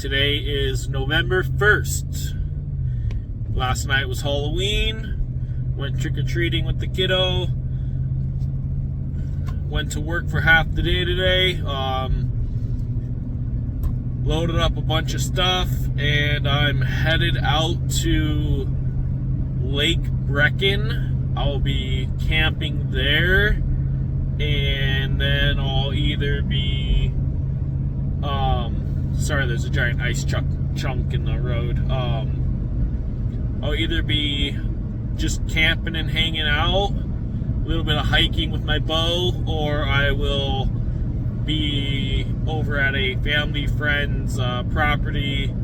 Today is November 1st. Last night was Halloween. Went trick-or-treating with the kiddo. Went to work for half the day today. Loaded up a bunch of stuff, and I'm headed out to Lake Brecken. I'll be camping there, and then I'll either be sorry, there's a giant ice chunk in the road. I'll either be just camping and hanging out, a little bit of hiking with my bow, or I will be over at a family friend's property,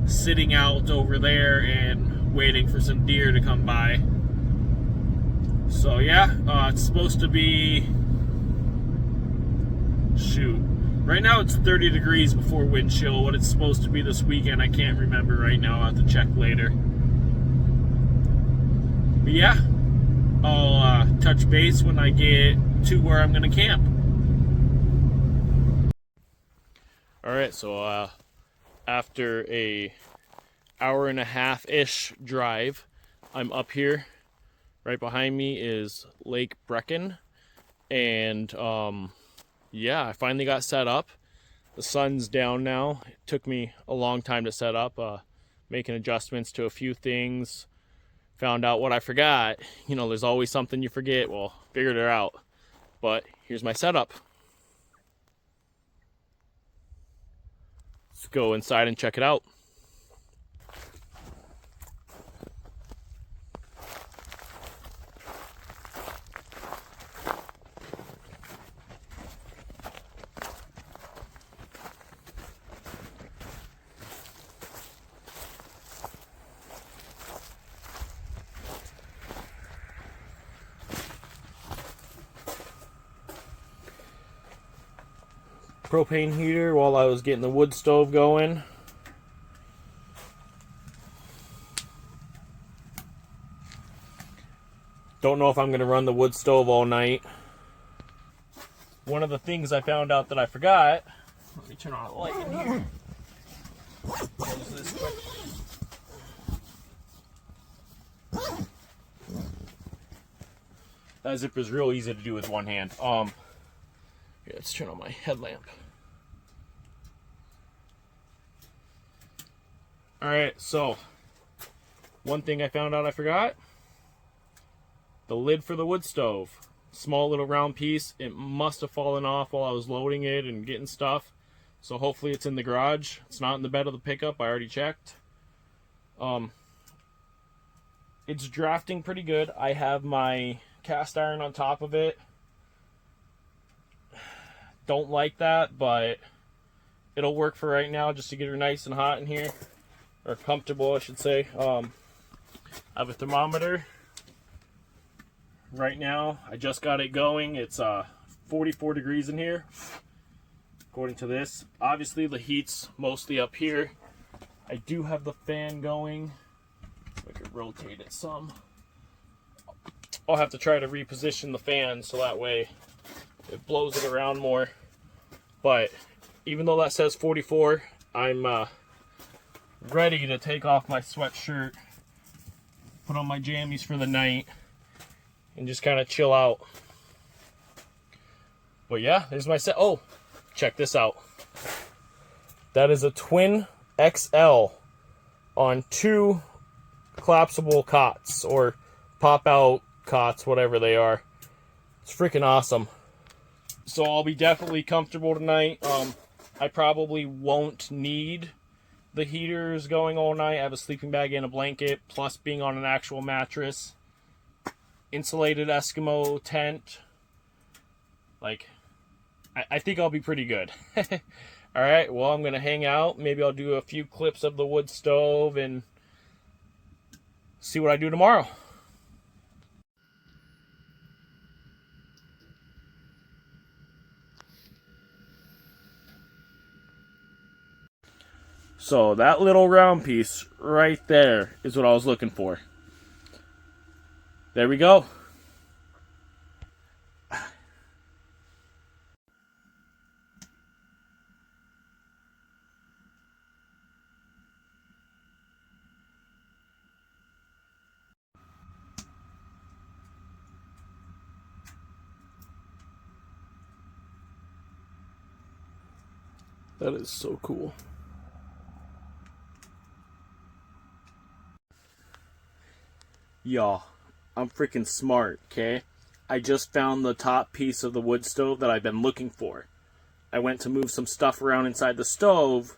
sitting out over there and waiting for some deer to come by. So yeah, it's supposed to be, right now it's 30 degrees before wind chill. What it's supposed to be this weekend, I can't remember right now. I'll have to check later. But yeah, I'll touch base when I get to where I'm going to camp. Alright, so after a hour and a half-ish drive, I'm up here. Right behind me is Lake Brecken. And yeah, I finally got set up. The sun's down now. It took me a long time to set up, making adjustments to a few things. Found out what I forgot. You know, there's always something you forget. Well, figured it out. But here's my setup. Let's go inside and check it out. Propane heater while I was getting the wood stove going. Don't know if I'm going to run the wood stove all night. One of the things I found out that I forgot, let me turn on a light in here. Close this quick. That zipper is real easy to do with one hand. Here, let's turn on my headlamp. Alright, so one thing I found out I forgot. The lid for the wood stove. Small little round piece. It must have fallen off while I was loading it and getting stuff. So hopefully it's in the garage. It's not in the bed of the pickup. I already checked. It's drafting pretty good. I have my cast iron on top of it. Don't like that, but it'll work for right now just to get her nice and hot in here. Or comfortable, I should say. I have a thermometer. Right now, I just got it going. It's 44 degrees in here, according to this. Obviously, the heat's mostly up here. I do have the fan going. If I could rotate it some. I'll have to try to reposition the fan so that way it blows it around more. But even though that says 44, I'm ready to take off my sweatshirt, put on my jammies for the night, and just kind of chill out. But yeah, there's my set. Oh, check this out. That is a twin XL on 2 collapsible cots, or pop-out cots, whatever they are. It's freaking awesome. So I'll be definitely comfortable tonight. I probably won't need the heaters going all night. I have a sleeping bag and a blanket, plus being on an actual mattress. Insulated Eskimo tent. Like, I think I'll be pretty good. Alright, well, I'm going to hang out. Maybe I'll do a few clips of the wood stove and see what I do tomorrow. So that little round piece right there is what I was looking for. There we go. That is so cool. Y'all, I'm freaking smart, okay? I just found the top piece of the wood stove that I've been looking for. I went to move some stuff around inside the stove,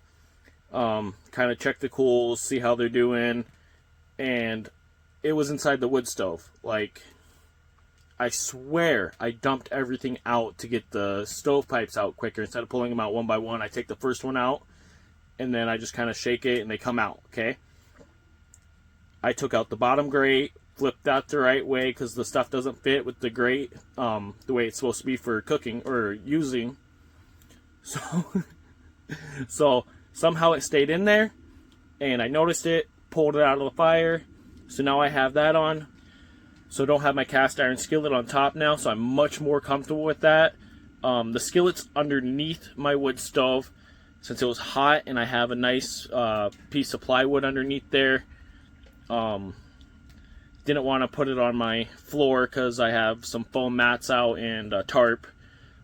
kind of check the coals, see how they're doing, and it was inside the wood stove. Like, I swear I dumped everything out to get the stovepipes out quicker. Instead of pulling them out one by one, I take the first one out, and then I just kind of shake it, and they come out, okay? I took out the bottom grate, flipped that the right way because the stuff doesn't fit with the grate the way it's supposed to be for cooking or using. So somehow it stayed in there, and I noticed it, pulled it out of the fire. So now I have that on. So I don't have my cast iron skillet on top now, so I'm much more comfortable with that. The skillet's underneath my wood stove since it was hot, and I have a nice piece of plywood underneath there. Didn't want to put it on my floor because I have some foam mats out and a tarp.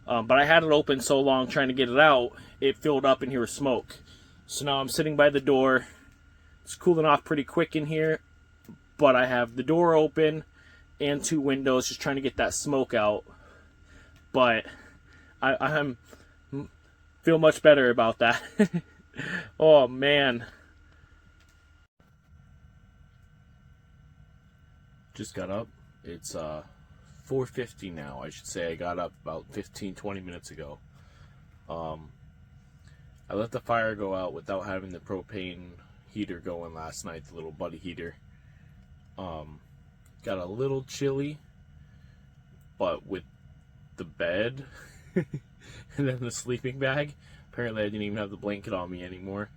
But I had it open so long trying to get it out, it filled up in here with smoke. So now I'm sitting by the door. It's cooling off pretty quick in here, but I have the door open and 2 windows just trying to get that smoke out. But I'm feel much better about that. Oh man. Just got up. It's 4:50 now. I should say I got up about 15-20 minutes ago. I let the fire go out without having the propane heater going last night, the little buddy heater. Got a little chilly, but with the bed and then the sleeping bag, apparently I didn't even have the blanket on me anymore.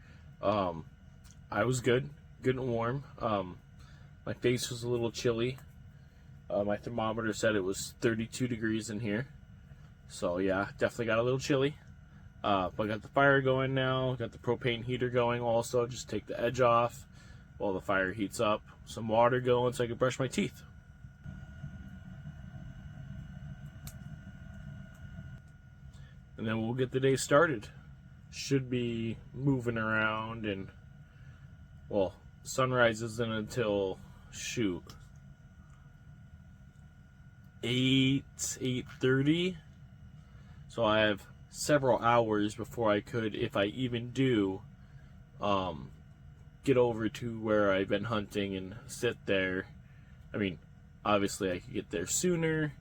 I was good and warm. My face was a little chilly. My thermometer said it was 32 degrees in here. So yeah, definitely got a little chilly. But I got the fire going now. Got the propane heater going also. Just take the edge off while the fire heats up. Some water going so I can brush my teeth. And then we'll get the day started. Should be moving around, and well, sunrise isn't until 8:30. So I have several hours before I could, if I even do, get over to where I've been hunting and sit there. I mean, obviously I could get there sooner.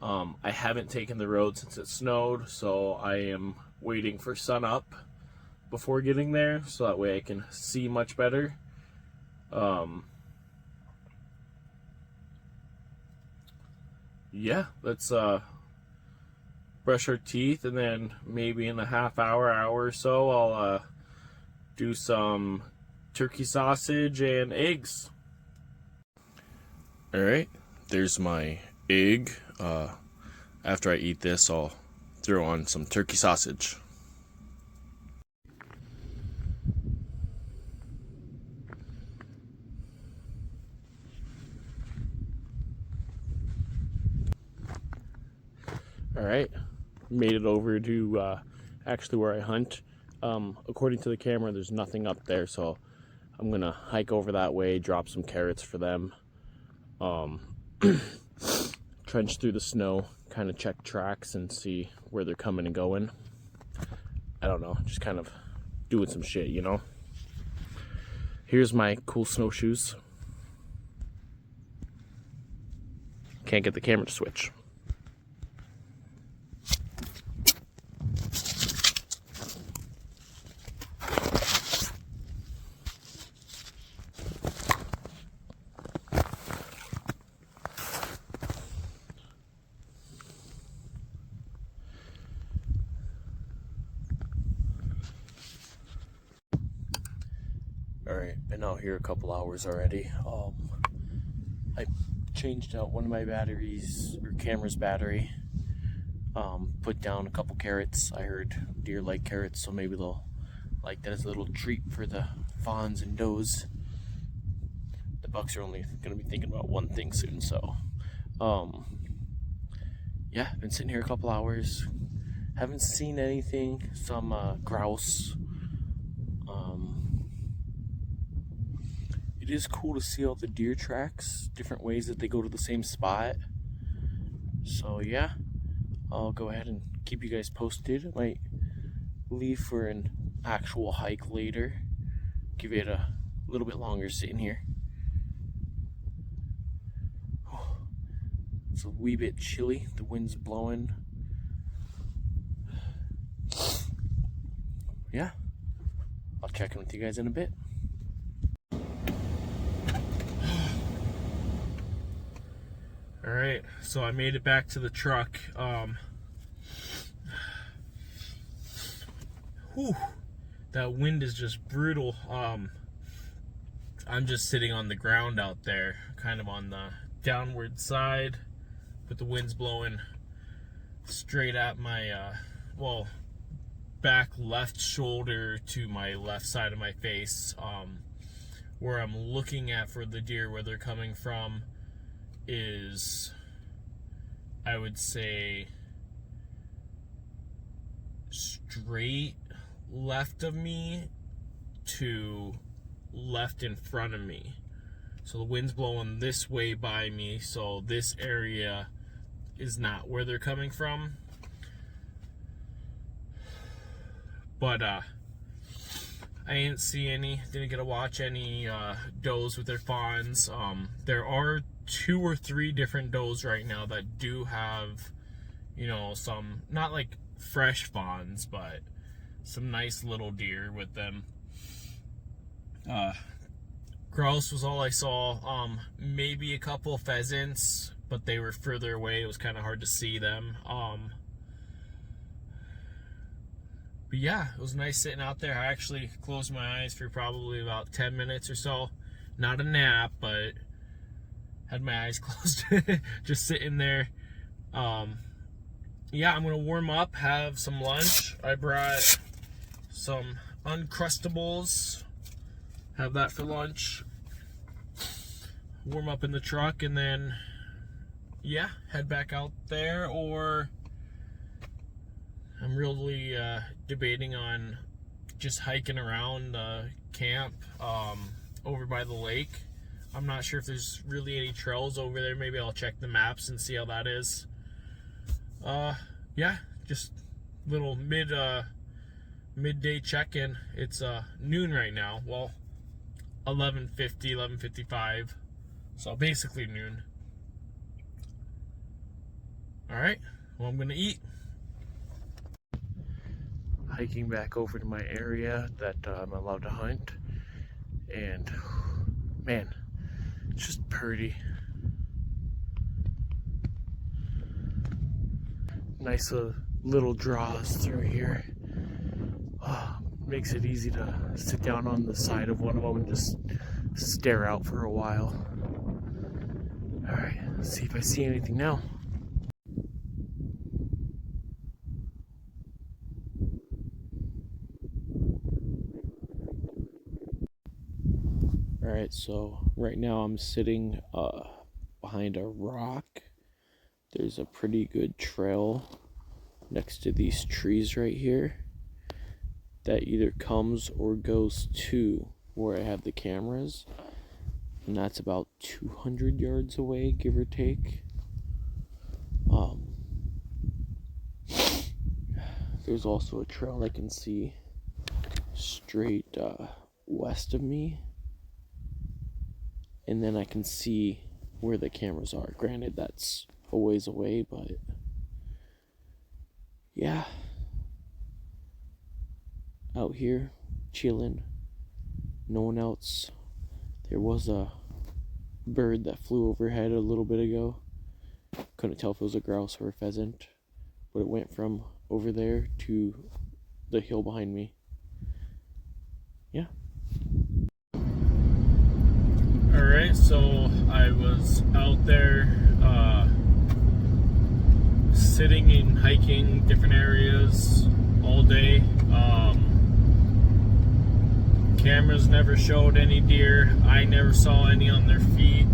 I haven't taken the road since it snowed, so I am waiting for sun up before getting there, so that way I can see much better. Yeah, let's brush our teeth, and then maybe in a half hour or so I'll do some turkey sausage and eggs. Alright, there's my egg. After I eat this, I'll throw on some turkey sausage. Alright, made it over to actually where I hunt. According to the camera, there's nothing up there, so I'm gonna hike over that way, drop some carrots for them, trench through the snow, kind of check tracks and see where they're coming and going. I don't know, just kind of doing some shit, you know? Here's my cool snowshoes. Can't get the camera to switch. Alright, been out here a couple hours already. I changed out one of my batteries, or camera's battery. Put down a couple carrots. I heard deer like carrots, so maybe they'll like that as a little treat for the fawns and does. The bucks are only gonna be thinking about one thing soon, so yeah, been sitting here a couple hours, Haven't seen anything. Some grouse. It is cool to see all the deer tracks, different ways that they go to the same spot. So yeah, I'll go ahead and keep you guys posted. I might leave for an actual hike later. Give it a little bit longer sitting here. It's a wee bit chilly. The wind's blowing. Yeah, I'll check in with you guys in a bit. Alright, so I made it back to the truck. That wind is just brutal. I'm just sitting on the ground out there, kind of on the downward side, but the wind's blowing straight at my, back left shoulder to my left side of my face. Where I'm looking at for the deer, where they're coming from, is, I would say, straight left of me to left in front of me. So the wind's blowing this way by me, so this area is not where they're coming from. But I didn't see any, didn't get to watch any does with their fawns. There are 2 or 3 different does right now that do have, you know, some, not like fresh fawns, but some nice little deer with them. Grouse was all I saw. Maybe a couple pheasants, but they were further away. It was kind of hard to see them. But yeah, it was nice sitting out there. I actually closed my eyes for probably about 10 minutes or so. Not a nap, but had my eyes closed, just sitting there. Yeah, I'm gonna warm up, have some lunch. I brought some Uncrustables, have that for lunch. Warm up in the truck, and then yeah, head back out there. Or I'm really debating on just hiking around camp over by the lake. I'm not sure if there's really any trails over there. Maybe I'll check the maps and see how that is. Yeah, just little midday check-in. It's noon right now. Well, 11:50, 11:55. So basically noon. Alright, well, I'm gonna eat. Hiking back over to my area that I'm allowed to hunt, and man, it's just pretty. Nice little draws through here. Makes it easy to sit down on the side of one of them and just stare out for a while. Alright, let's see if I see anything now. Alright, so right now I'm sitting behind a rock. There's a pretty good trail next to these trees right here that either comes or goes to where I have the cameras, and that's about 200 yards away, give or take. There's also a trail I can see straight west of me, and then I can see where the cameras are. Granted, that's a ways away, but yeah, out here chilling, no one else. There was a bird that flew overhead a little bit ago. Couldn't tell if it was a grouse or a pheasant, but it went from over there to the hill behind me. Yeah. Alright, so I was out there sitting and hiking different areas all day. Cameras never showed any deer. I never saw any on their feet.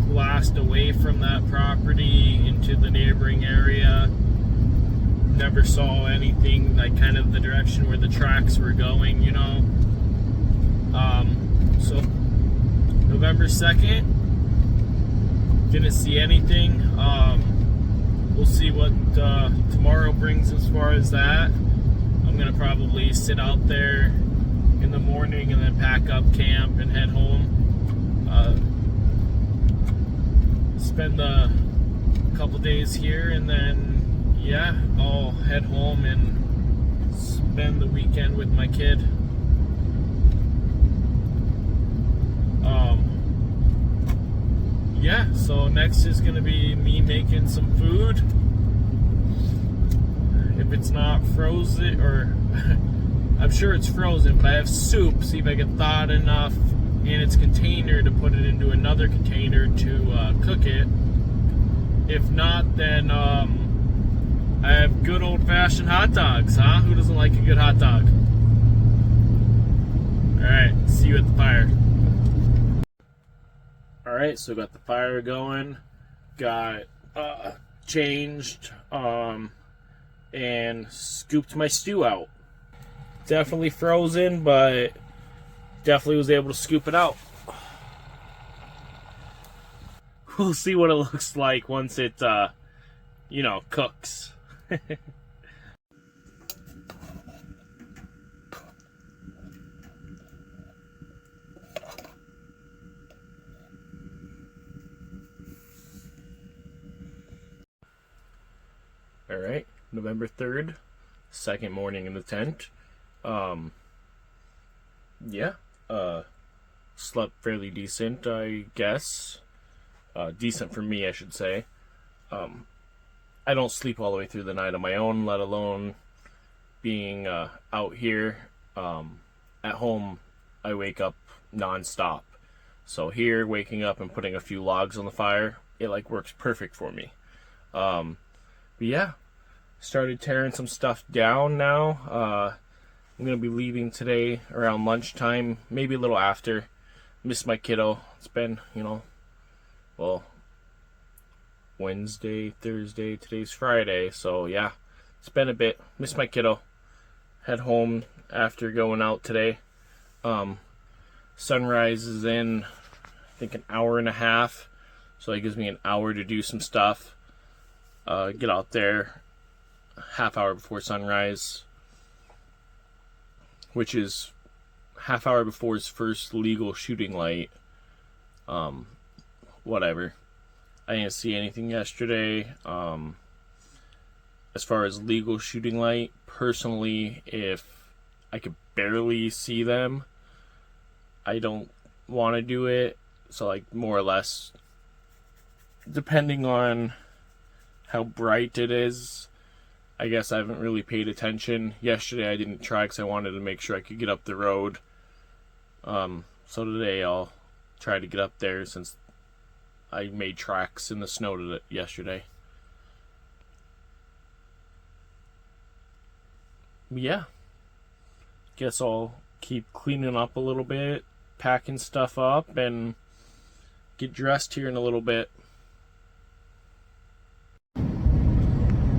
Glassed away from that property into the neighboring area. never saw anything like kind of the direction where the tracks were going, you know. So November 2nd, didn't see anything. We'll see what tomorrow brings as far as that. I'm gonna probably sit out there in the morning and then pack up camp and head home. Spend a couple days here, and then yeah, I'll head home and spend the weekend with my kid. Yeah, so next is gonna be me making some food. If it's not frozen, or I'm sure it's frozen, but I have soup. See if I can thaw it enough in its container to put it into another container to cook it. If not, then I have good old-fashioned hot dogs, huh? Who doesn't like a good hot dog? Alright, see you at the fire. Alright, so got the fire going, got changed, and scooped my stew out. Definitely frozen, but definitely was able to scoop it out. We'll see what it looks like once it, you know, cooks. Alright, November 3rd, second morning in the tent. Yeah, slept fairly decent, I guess. Decent for me, I should say. I don't sleep all the way through the night on my own, let alone being out here. At home, I wake up non-stop. So here, waking up and putting a few logs on the fire, it like works perfect for me. But yeah, started tearing some stuff down now. I'm going to be leaving today around lunchtime, maybe a little after. Miss my kiddo. It's been, you know, well, Wednesday, Thursday, today's Friday, so yeah, it's been a bit. Miss my kiddo. Head home after going out today. Sunrise is in, I think, an hour and a half, so that gives me an hour to do some stuff. Get out there half hour before sunrise, which is half hour before his first legal shooting light. Whatever. I didn't see anything yesterday. As far as legal shooting light, personally, if I could barely see them, I don't want to do it. So, like, more or less, depending on how bright it is, I guess I haven't really paid attention. Yesterday I didn't try because I wanted to make sure I could get up the road. So today I'll try to get up there since I made tracks in the snow yesterday. But yeah, guess I'll keep cleaning up a little bit, packing stuff up, and get dressed here in a little bit.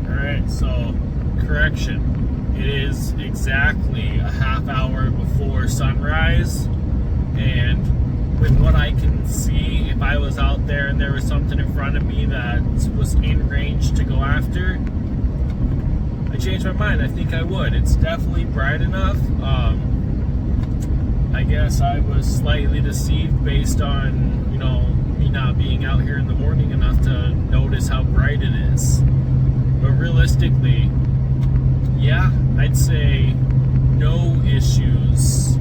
Alright, so correction. It is exactly a half hour before sunrise, and with what I can see, if I was out there and there was something in front of me that was in range to go after, I changed my mind. I think I would. It's definitely bright enough. I guess I was slightly deceived based on, you know, me not being out here in the morning enough to notice how bright it is. But realistically, yeah, I'd say no issues.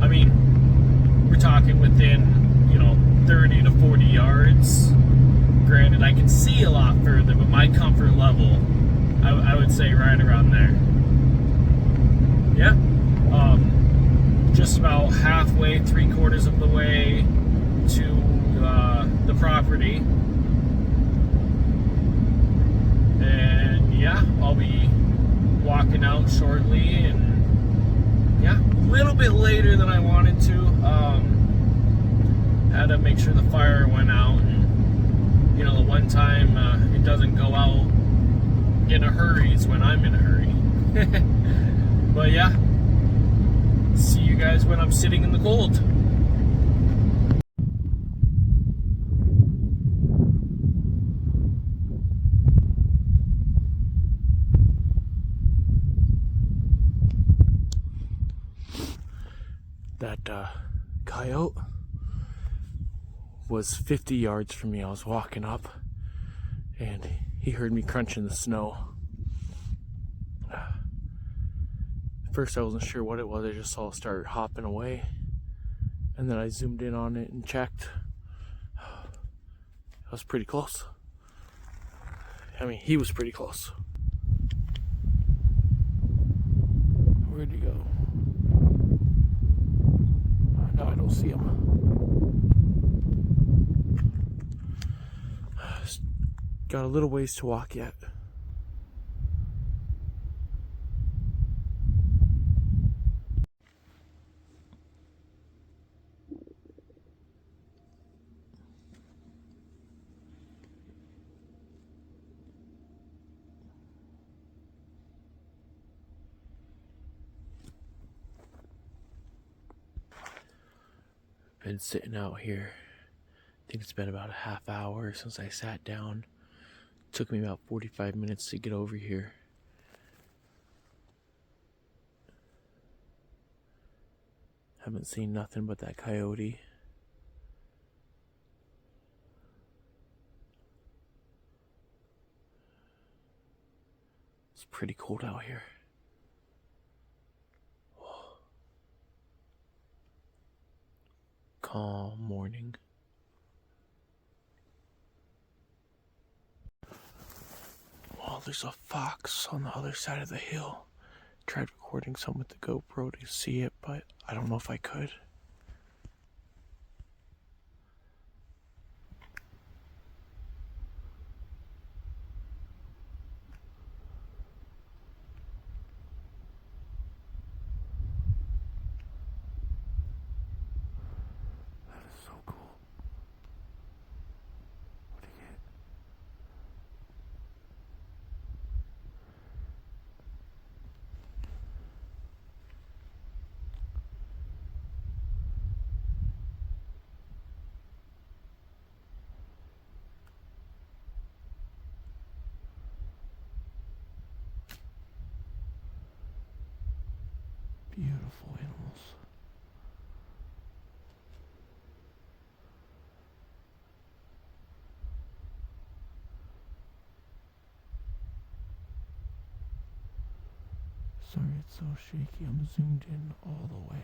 I mean, we're talking within, you know, 30 to 40 yards. Granted, I can see a lot further, but my comfort level, I would say right around there. Yeah. Just about halfway, 3/4 of the way to the property. And yeah, I'll be walking out shortly, and yeah, a little bit later than I wanted to. Had to make sure the fire went out, and you know, the one time it doesn't go out in a hurry is when I'm in a hurry. But yeah, see you guys when I'm sitting in the cold. That coyote was 50 yards from me. I was walking up and he heard me crunching the snow. At first I wasn't sure what it was. I just saw it start hopping away, and then I zoomed in on it and checked. It was pretty close. I mean, he was pretty close. Where'd he go? No, I don't see him. Got a little ways to walk yet. Been sitting out here. I think it's been about a half hour since I sat down. Took me about 45 minutes to get over here. Haven't seen nothing but that coyote. It's pretty cold out here. Calm morning. Oh, there's a fox on the other side of the hill. Tried recording some with the GoPro to see it, but I don't know if I could. That is so cool. What do you get? Beautiful animals. Sorry it's so shaky. I'm zoomed in all the way.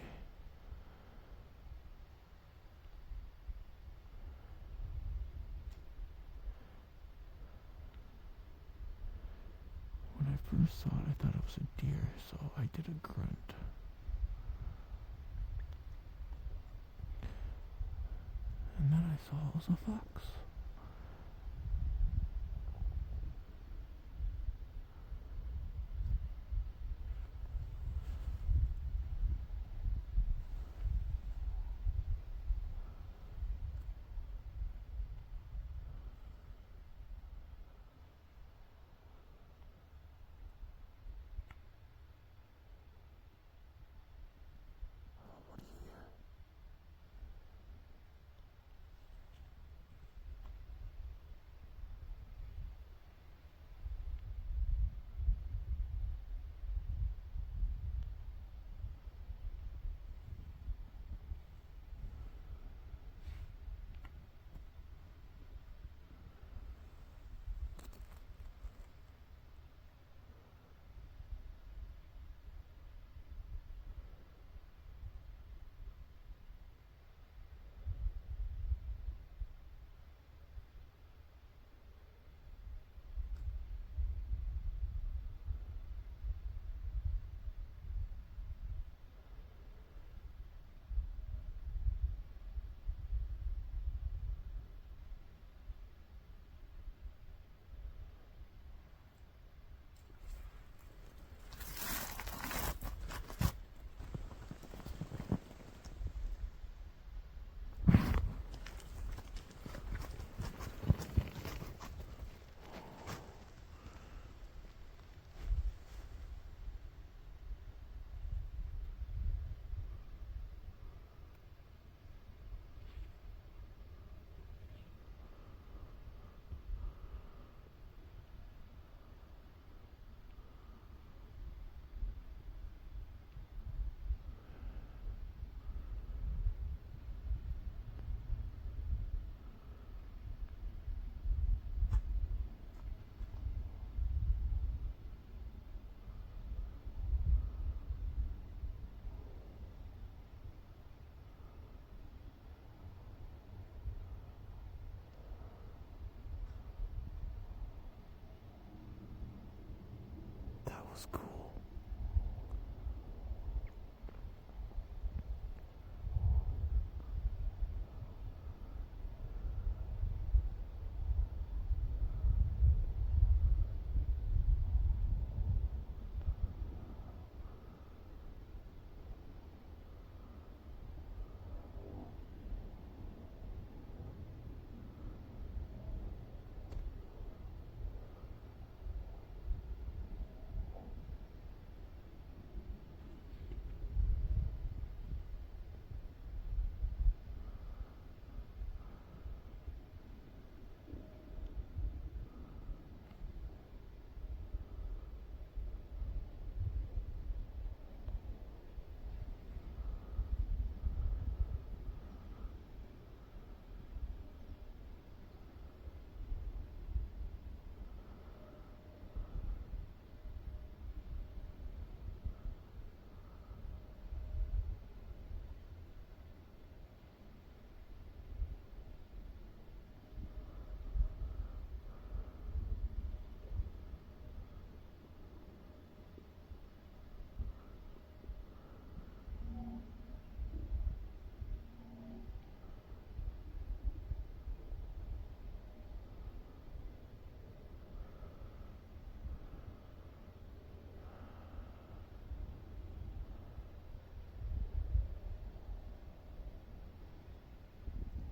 When I first saw it, I thought it was a deer, so I did a grunt. And then I saw it was a fox. was cool.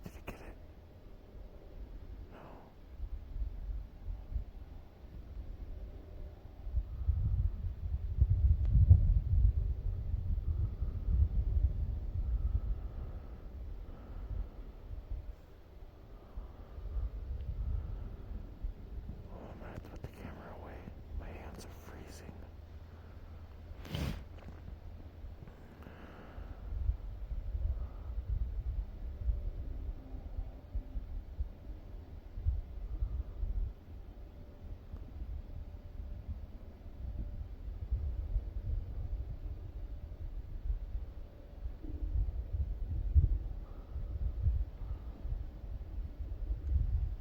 Did you get it? No. Oh, I'm gonna have to put the camera away. My hands are freezing.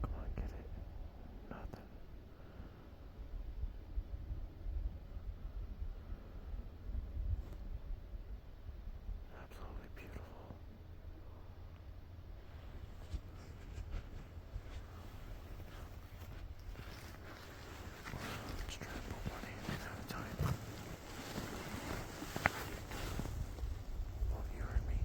Come on, get it. Nothing. Absolutely beautiful. Let's try to put one hand in at a time. Oh, you heard me.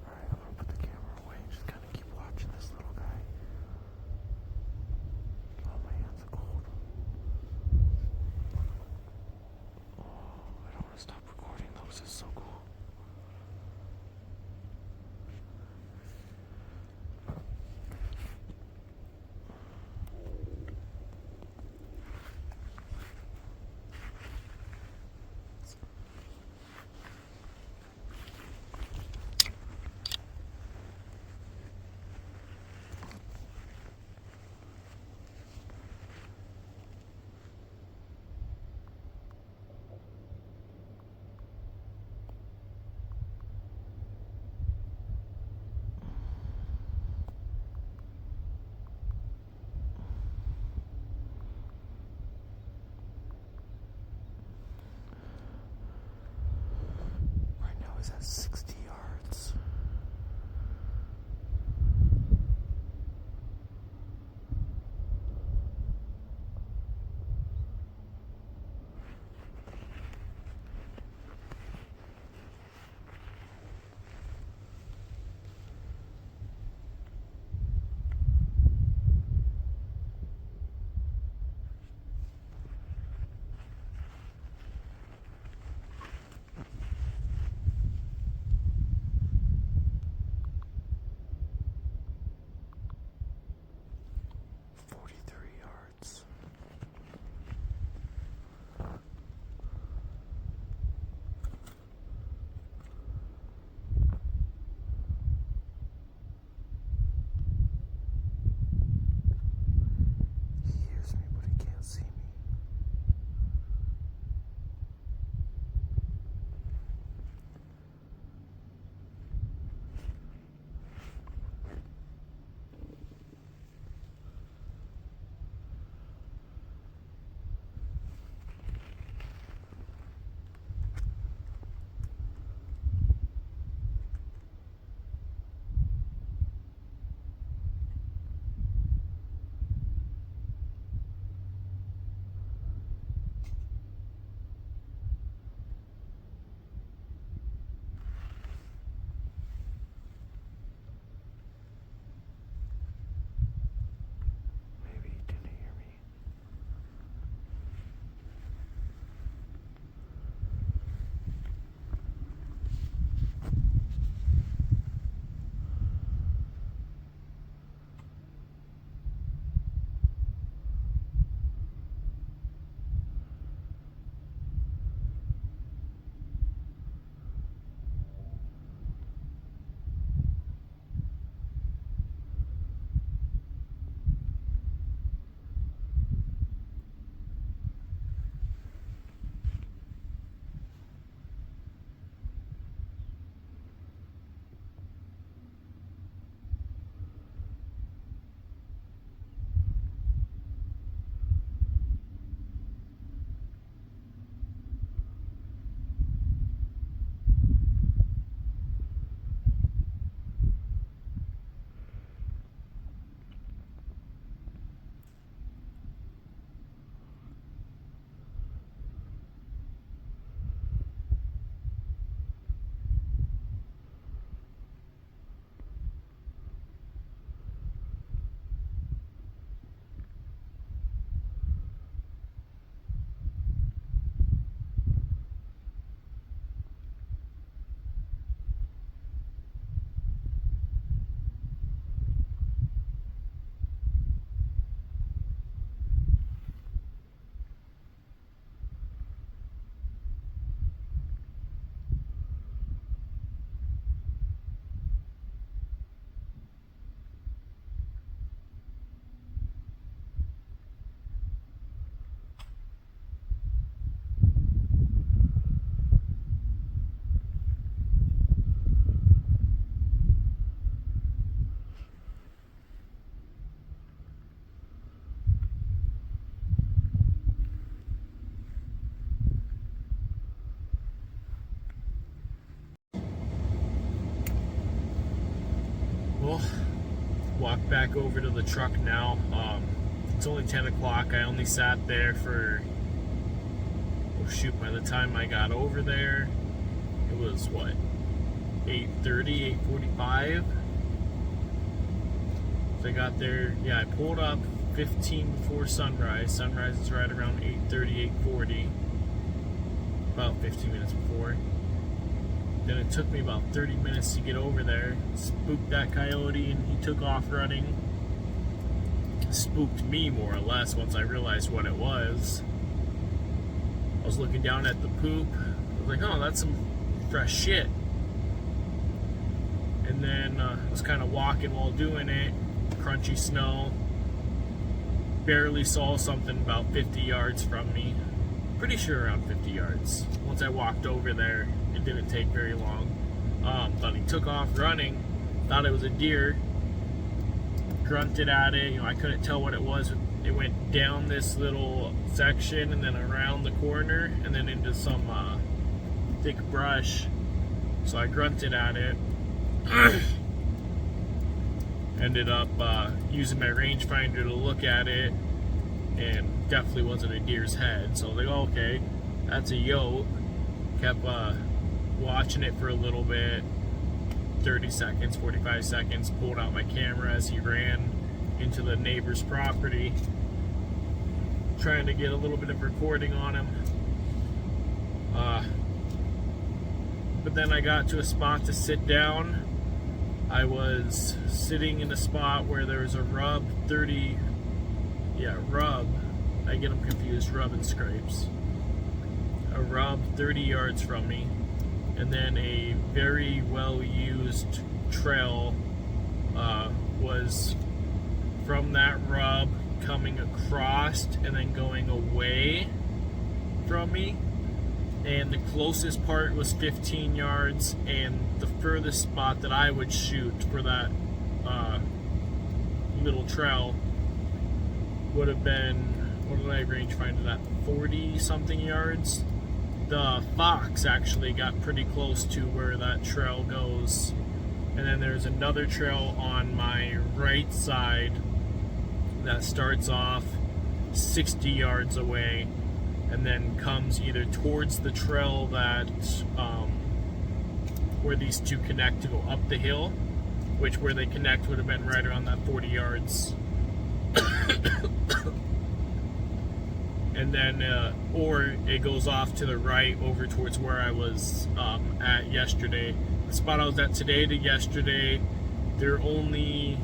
Alright, I'm gonna put the camera away and just kind of keep watching this little guy. Oh, my hands are cold. Oh, I don't want to stop recording though, 'cause it's so cool. Well, walk back over to the truck now. It's only 10 o'clock. I only sat there for, oh shoot, by the time I got over there, it was what, 8:30, 8:45? So I got there, yeah, I pulled up 15 before sunrise. Sunrise is right around 8:30, 8:40. About 15 minutes before. Then it took me about 30 minutes to get over there. Spooked that coyote and he took off running. Spooked me more or less once I realized what it was. I was looking down at the poop. I was like, oh, that's some fresh shit. And then I was kind of walking while doing it. Crunchy snow. Barely saw something about 50 yards from me. Pretty sure around 50 yards. Once I walked over there, it didn't take very long. But he took off running. Thought it was a deer. Grunted at it. You know, I couldn't tell what it was. It went down this little section and then around the corner and then into some thick brush. So I grunted at it. Ended up using my rangefinder to look at it, and definitely wasn't a deer's head. So I was like, oh, okay, that's a yote. Kept watching it for a little bit, 30 seconds, 45 seconds, pulled out my camera as he ran into the neighbor's property, trying to get a little bit of recording on him. But then I got to a spot to sit down. I was sitting in a spot where there was a rub 30, rub, I get them confused, rub and scrapes. A rub 30 yards from me, and then a very well used trail was from that rub coming across and then going away from me. And the closest part was 15 yards, and the furthest spot that I would shoot for that little trail would have been, what did I range find it at, 40 something yards. The fox actually got pretty close to where that trail goes, and then there's another trail on my right side that starts off 60 yards away and then comes either towards the trail that where these two connect to go up the hill, which where they connect would have been right around that 40 yards. And then or it goes off to the right over towards where I was at yesterday. The spot I was at today to yesterday, they're only,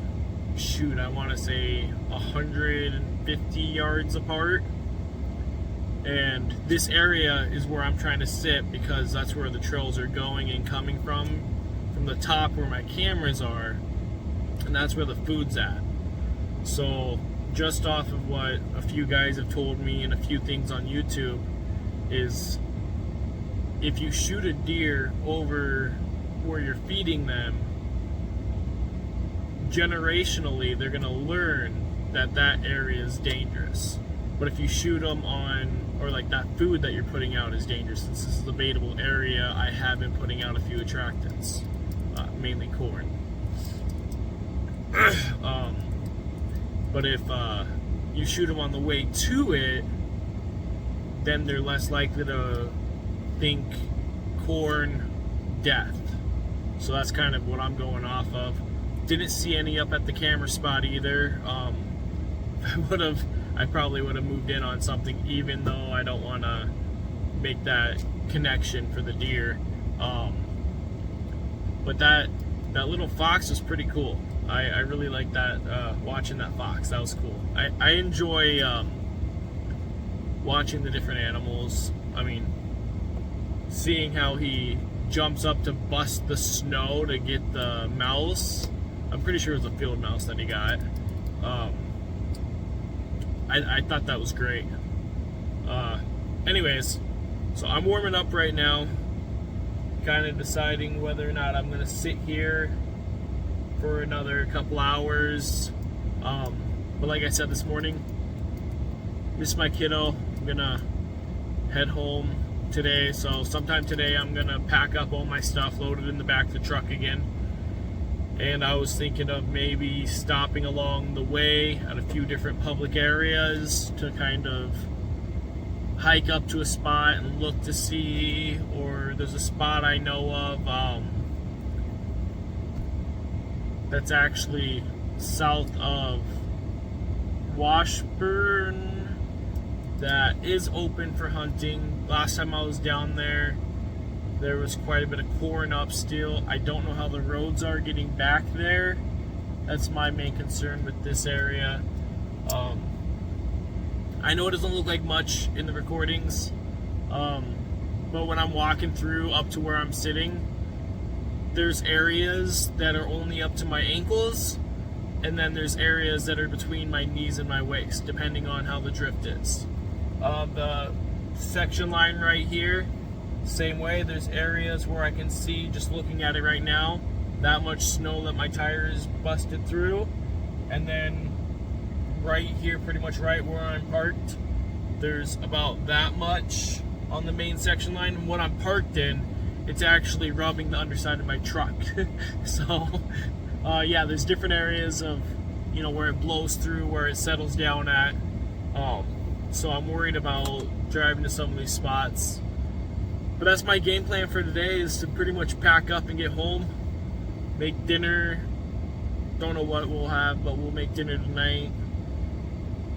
shoot, I want to say 150 yards apart. And this area is where I'm trying to sit because that's where the trails are going and coming from the top where my cameras are, and that's where the food's at. So just off of what a few guys have told me and a few things on YouTube is, if you shoot a deer over where you're feeding them, generationally they're going to learn that that area is dangerous. But if you shoot them on, or like that food that you're putting out is dangerous, since this is a baitable area, I have been putting out a few attractants, mainly corn. But if you shoot them on the way to it, then they're less likely to think corn, death. So that's kind of what I'm going off of. Didn't see any up at the camera spot either. I probably would have moved in on something, even though I don't want to make that connection for the deer. But that little fox was pretty cool. I really like that, watching that fox. That was cool. I enjoy watching the different animals. I mean, seeing how he jumps up to bust the snow to get the mouse. I'm pretty sure it was a field mouse that he got. I thought that was great. Anyways, so I'm warming up right now, kind of deciding whether or not I'm going to sit here for another couple hours. But like I said this morning, miss my kiddo. I'm going to head home today. So sometime today I'm going to pack up all my stuff, load it in the back of the truck again, and I was thinking of maybe stopping along the way at a few different public areas to kind of hike up to a spot and look to see, or there's a spot I know of that's actually south of Washburn that is open for hunting. Last time I was down there, there was quite a bit of corn up still. I don't know how the roads are getting back there. That's my main concern with this area. I know it doesn't look like much in the recordings, but when I'm walking through up to where I'm sitting, there's areas that are only up to my ankles, and then there's areas that are between my knees and my waist, depending on how the drift is. The section line right here, same way. There's areas where I can see, just looking at it right now, that much snow that my tire is busted through. And then right here, pretty much right where I'm parked, there's about that much on the main section line. And what I'm parked in, it's actually rubbing the underside of my truck. So yeah, there's different areas of, you know, where it blows through, where it settles down at. So I'm worried about driving to some of these spots. But that's my game plan for today, is to pretty much pack up and get home, make dinner. Don't know what we'll have, but we'll make dinner tonight.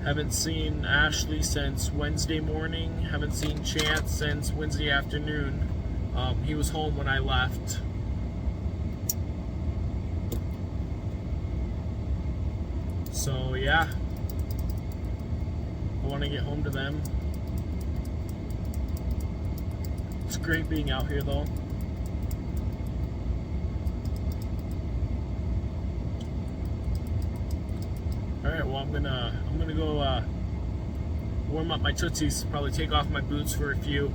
Haven't seen Ashley since Wednesday morning. Haven't seen Chance since Wednesday afternoon. He was home when I left. So yeah, I want to get home to them. It's great being out here though. Alright, well I'm gonna go warm up my tootsies, probably take off my boots for a few.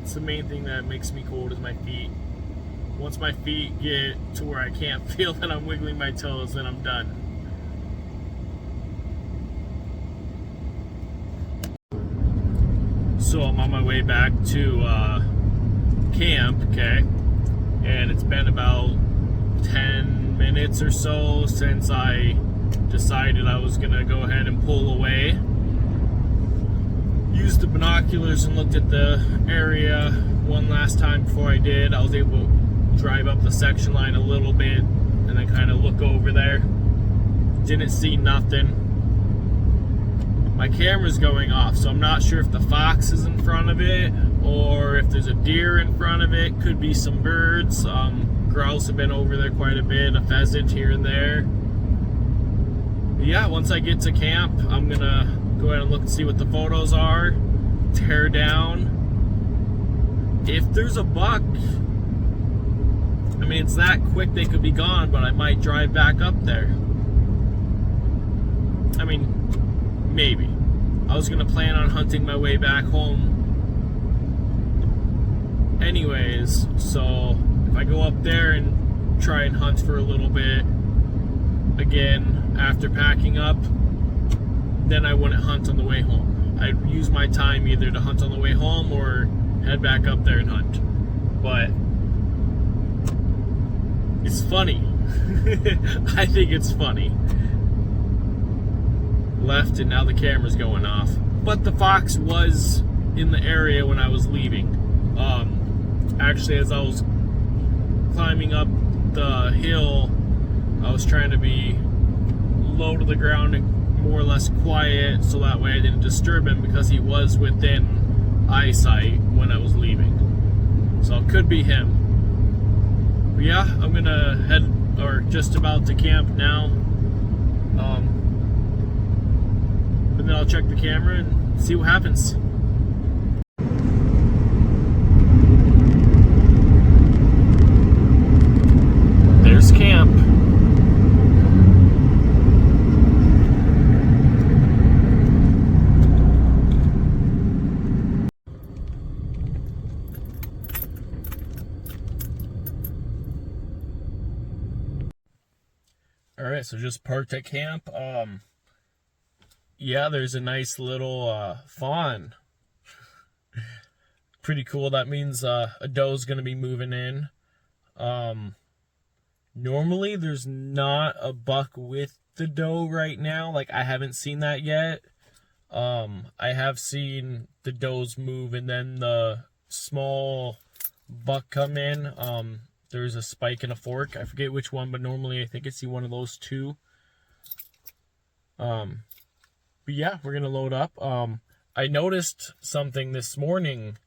It's the main thing that makes me cold is my feet. Once my feet get to where I can't feel that I'm wiggling my toes, then I'm done. So I'm on my way back to camp, okay? And it's been about 10 minutes or so since I decided I was gonna go ahead and pull away. Used the binoculars and looked at the area one last time before I did. I was able to drive up the section line a little bit and then kind of look over there. Didn't see nothing. My camera's going off, so I'm not sure if the fox is in front of it or if there's a deer in front of it. Could be some birds. Grouse have been over there quite a bit, a pheasant here and there. But yeah, once I get to camp, I'm gonna go ahead and look and see what the photos are, tear down. If there's a buck, I mean, it's that quick they could be gone, but I might drive back up there. I mean, maybe. I was gonna plan on hunting my way back home anyways, so if I go up there and try and hunt for a little bit again after packing up, then I wouldn't hunt on the way home. I'd use my time either to hunt on the way home or head back up there and hunt. But it's funny. I think it's funny. Left and now the camera's going off. But the fox was in the area when I was leaving. Actually, as I was climbing up the hill, I was trying to be low to the ground and more or less quiet, so that way I didn't disturb him, because he was within eyesight when I was leaving. So it could be him. But yeah, I'm gonna head, or just about to camp now. But then I'll check the camera and see what happens. There's camp. Alright, so just parked at camp. Yeah, there's a nice little fawn. Pretty cool. That means a doe's gonna be moving in. Normally there's not a buck with the doe right now. Like, I haven't seen that yet. I have seen the does move and then the small buck come in. There's a spike and a fork. I forget which one, but normally I think I see one of those two. But yeah, we're gonna load up. I noticed something this morning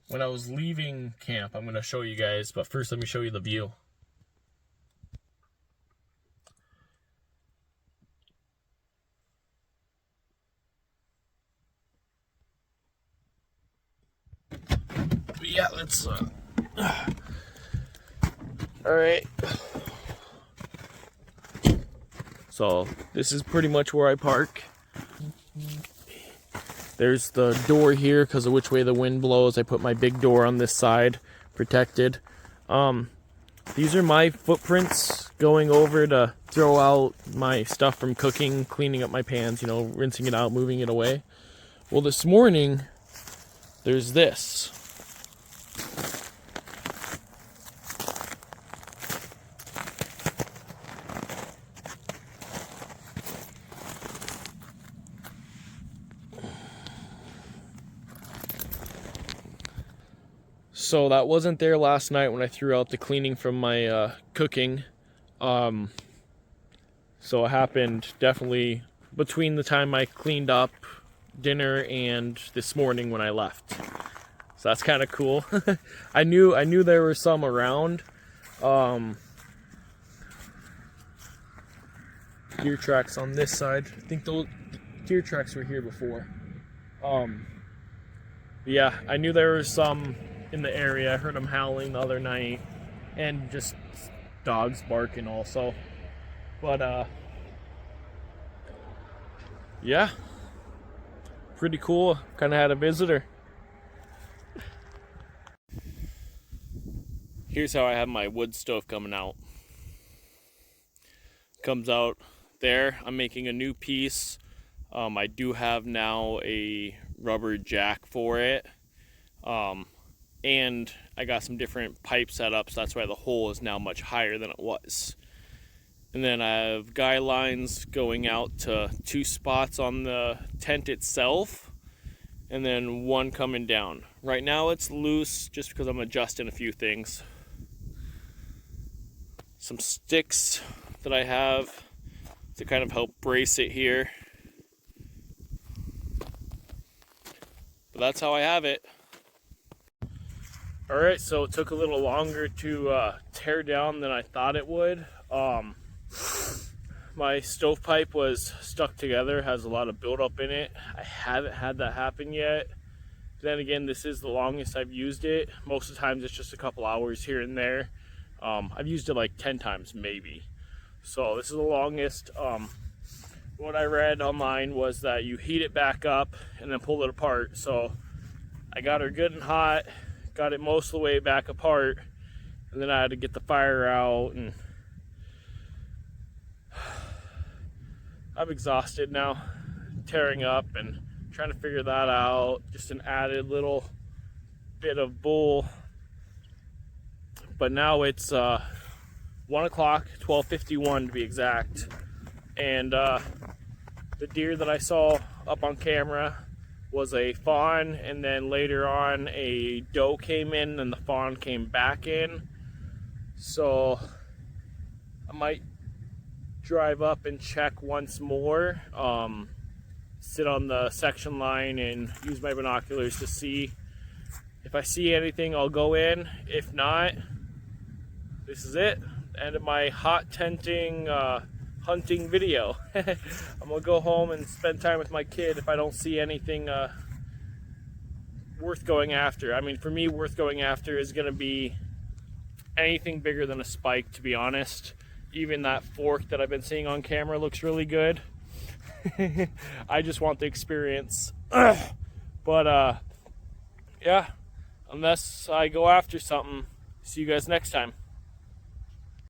when I was leaving camp. I'm gonna show you guys, but first let me show you the view. But yeah, let's all right. So this is pretty much where I park. There's the door here because of which way the wind blows. I put my big door on this side, protected. These are my footprints going over to throw out my stuff from cooking, cleaning up my pans, you know, rinsing it out, moving it away. Well, this morning, there's this. So that wasn't there last night when I threw out the cleaning from my cooking. So it happened definitely between the time I cleaned up dinner and this morning when I left. So that's kind of cool. I knew there were some around. Deer tracks on this side. I think those deer tracks were here before. Yeah, I knew there was some in the area. I heard them howling the other night, and just dogs barking also. But yeah, pretty cool. Kind of had a visitor. Here's how I have my wood stove coming out. Comes out there. I'm making a new piece. I do have now a rubber jack for it. And I got some different pipe setups. That's why the hole is now much higher than it was. And then I have guy lines going out to 2 spots on the tent itself, and then 1 coming down. Right now it's loose just because I'm adjusting a few things. Some sticks that I have to kind of help brace it here. But that's how I have it. Alright, so it took a little longer to tear down than I thought it would. My stovepipe was stuck together, has a lot of buildup in it. I haven't had that happen yet. Then again, this is the longest I've used it. Most of the times it's just a couple hours here and there. I've used it like 10 times maybe. So this is the longest. What I read online was that you heat it back up and then pull it apart. So I got her good and hot, got it most of the way back apart, and then I had to get the fire out, and I'm exhausted now, tearing up and trying to figure that out. Just an added little bit of bull. But now it's 1 o'clock, 12:51 to be exact, and the deer that I saw up on camera was a fawn, and then later on a doe came in and the fawn came back in. So I might drive up and check once more, sit on the section line and use my binoculars to see. If I see anything, I'll go in. If not, this is it. End of my hot tenting hunting video. I'm gonna go home and spend time with my kid if I don't see anything worth going after. I mean, for me, worth going after is gonna be anything bigger than a spike, to be honest. Even that fork that I've been seeing on camera looks really good. I just want the experience. But yeah, unless I go after something, see you guys next time.